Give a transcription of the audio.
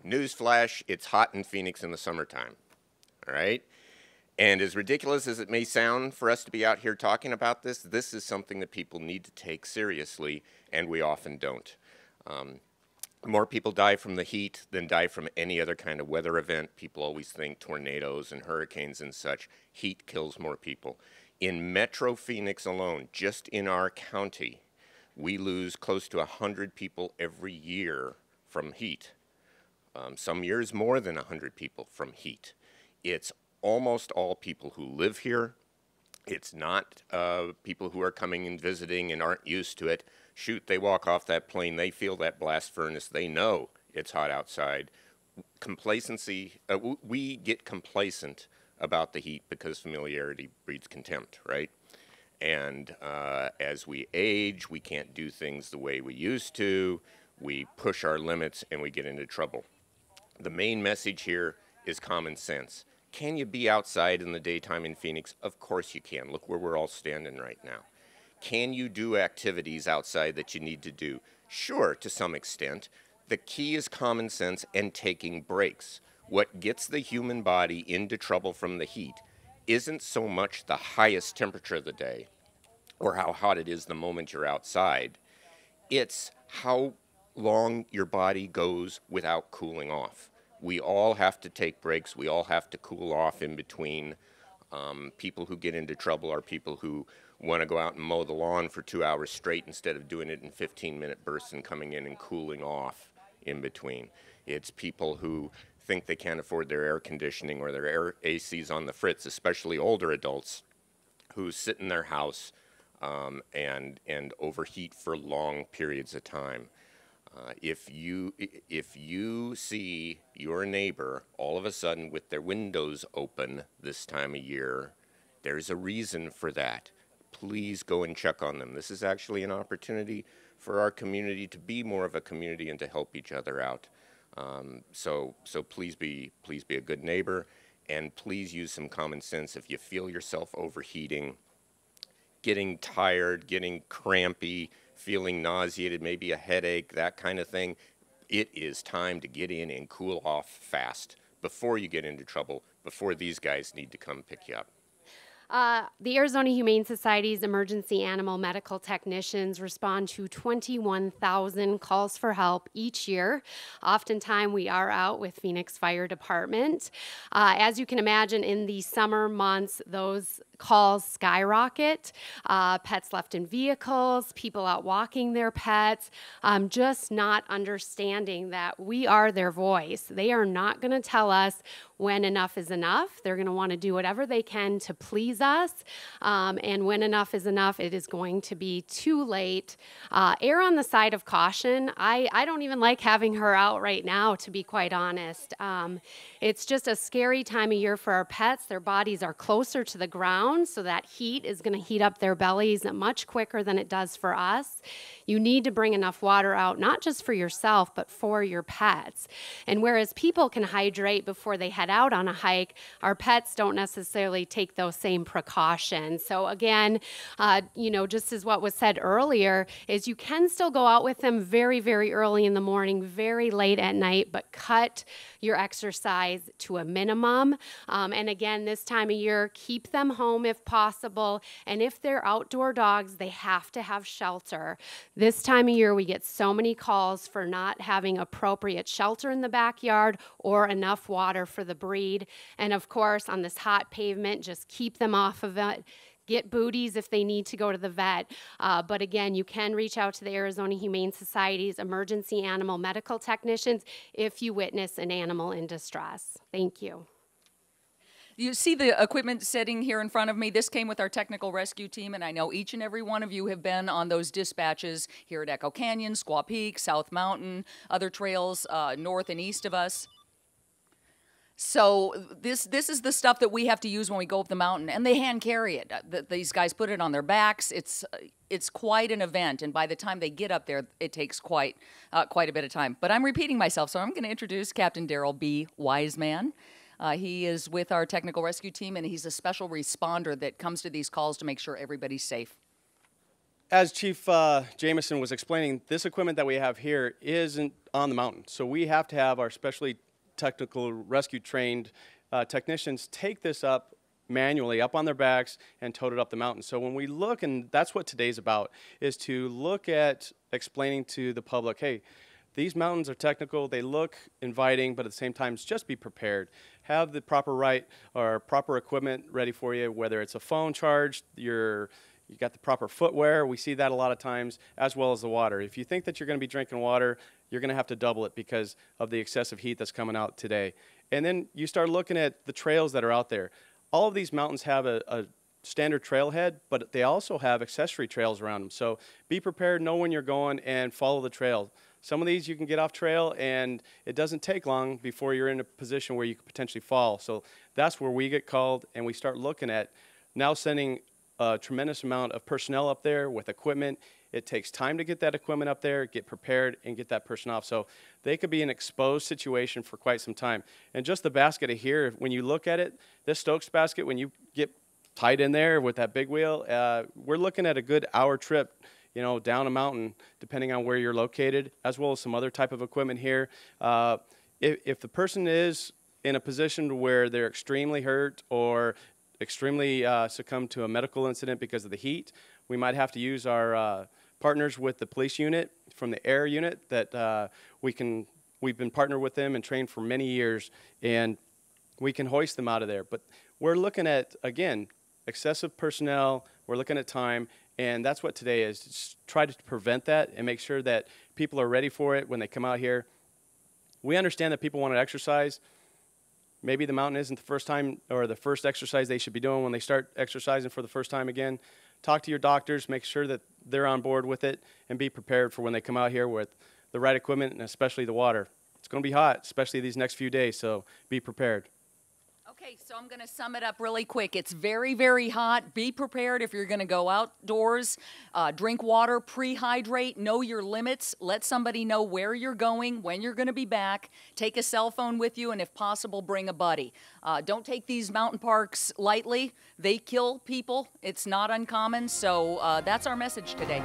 Newsflash, it's hot in Phoenix in the summertime, all right? And as ridiculous as it may sound for us to be out here talking about this, this is something that people need to take seriously, and we often don't. More people die from the heat than die from any other kind of weather event. People always think tornadoes and hurricanes and such. Heat kills more people. In Metro Phoenix alone, just in our county, we lose close to 100 people every year from heat. Some years more than 100 people from heat. It's almost all people who live here. It's not people who are coming and visiting and aren't used to it. Shoot, they walk off that plane, they feel that blast furnace, they know it's hot outside. Complacency, we get complacent about the heat because familiarity breeds contempt, right? And as we age, we can't do things the way we used to. We push our limits and we get into trouble. The main message here is common sense. Can you be outside in the daytime in Phoenix? Of course you can. Look where we're all standing right now. Can you do activities outside that you need to do? Sure, to some extent. The key is common sense and taking breaks. What gets the human body into trouble from the heat isn't so much the highest temperature of the day or how hot it is the moment you're outside. It's how long your body goes without cooling off. We all have to take breaks. We all have to cool off in between. People who get into trouble are people who want to go out and mow the lawn for 2 hours straight instead of doing it in 15-minute bursts and coming in and cooling off in between. It's people who think they can't afford their air conditioning or their air ACs on the fritz, especially older adults who sit in their house and overheat for long periods of time. If you see your neighbor all of a sudden with their windows open this time of year, there's a reason for that. Please go and check on them. This is actually an opportunity for our community to be more of a community and to help each other out. So please be a good neighbor, and please use some common sense. If you feel yourself overheating, getting tired, getting crampy, feeling nauseated, maybe a headache, that kind of thing, it is time to get in and cool off fast before you get into trouble, before these guys need to come pick you up. The Arizona Humane Society's emergency animal medical technicians respond to 21,000 calls for help each year. Oftentimes, we are out with Phoenix Fire Department. As you can imagine, in the summer months, those calls skyrocket. Pets left in vehicles, people out walking their pets, just not understanding that we are their voice. They are not going to tell us when enough is enough. They're going to want to do whatever they can to please us. And when enough is enough, it is going to be too late. Err on the side of caution. I don't even like having her out right now, to be quite honest. It's just a scary time of year for our pets. Their bodies are closer to the ground, so that heat is going to heat up their bellies much quicker than it does for us. You need to bring enough water out, not just for yourself, but for your pets. And whereas people can hydrate before they head out on a hike, our pets don't necessarily take those same precautions. So again, just as what was said earlier, is you can still go out with them very, very early in the morning, very late at night, but cut your exercise to a minimum. And again, this time of year, keep them home if possible. And if they're outdoor dogs, they have to have shelter. This time of year, we get so many calls for not having appropriate shelter in the backyard or enough water for the breed. And of course, on this hot pavement, just keep them off of it. Get booties if they need to go to the vet. But again, you can reach out to the Arizona Humane Society's emergency animal medical technicians if you witness an animal in distress. Thank you. You see the equipment sitting here in front of me. This came with our technical rescue team, and I know each and every one of you have been on those dispatches here at Echo Canyon, Squaw Peak, South Mountain, other trails north and east of us. So this is the stuff that we have to use when we go up the mountain, and they hand carry it. These guys put it on their backs. It's quite an event, and by the time they get up there, it takes quite a bit of time. But I'm repeating myself, so I'm going to introduce Captain Darrell B. Wiseman. He is with our technical rescue team, and he's a special responder that comes to these calls to make sure everybody's safe. As Chief Jamison was explaining, this equipment that we have here isn't on the mountain. So we have to have our specially technical rescue trained technicians take this up manually up on their backs and tote it up the mountain. So when we look, and that's what today's about, is to look at explaining to the public, hey, these mountains are technical, they look inviting, but at the same time, just be prepared. Have the proper proper equipment ready for you, whether it's a phone charge, you got the proper footwear. We see that a lot of times, as well as the water. If you think that you're going to be drinking water, you're going to have to double it because of the excessive heat that's coming out today. And then you start looking at the trails that are out there. All of these mountains have a standard trailhead, but they also have accessory trails around them. So be prepared, know when you're going, and follow the trail. Some of these you can get off trail, and it doesn't take long before you're in a position where you could potentially fall. So that's where we get called, and we start looking at now sending a tremendous amount of personnel up there with equipment. It takes time to get that equipment up there, get prepared, and get that person off. So they could be in an exposed situation for quite some time. And just the basket of here, when you look at it, this Stokes basket, when you get tied in there with that big wheel, we're looking at a good hour trip, you know, down a mountain, depending on where you're located, as well as some other type of equipment here. If the person is in a position where they're extremely hurt or extremely succumb to a medical incident because of the heat, we might have to use our partners with the police unit from the air unit that we've been partnered with them and trained for many years, and we can hoist them out of there. But we're looking at, again, excessive personnel, we're looking at time, and that's what today is. Just try to prevent that and make sure that people are ready for it when they come out here. We understand that people want to exercise. Maybe the mountain isn't the first time or the first exercise they should be doing when they start exercising for the first time again. Talk to your doctors, make sure that they're on board with it, and be prepared for when they come out here with the right equipment and especially the water. It's going to be hot, especially these next few days, so be prepared. Okay, so I'm going to sum it up really quick. It's very, very hot. Be prepared if you're going to go outdoors. Drink water, pre-hydrate, know your limits. Let somebody know where you're going, when you're going to be back. Take a cell phone with you, and if possible, bring a buddy. Don't take these mountain parks lightly. They kill people. It's not uncommon, so that's our message today.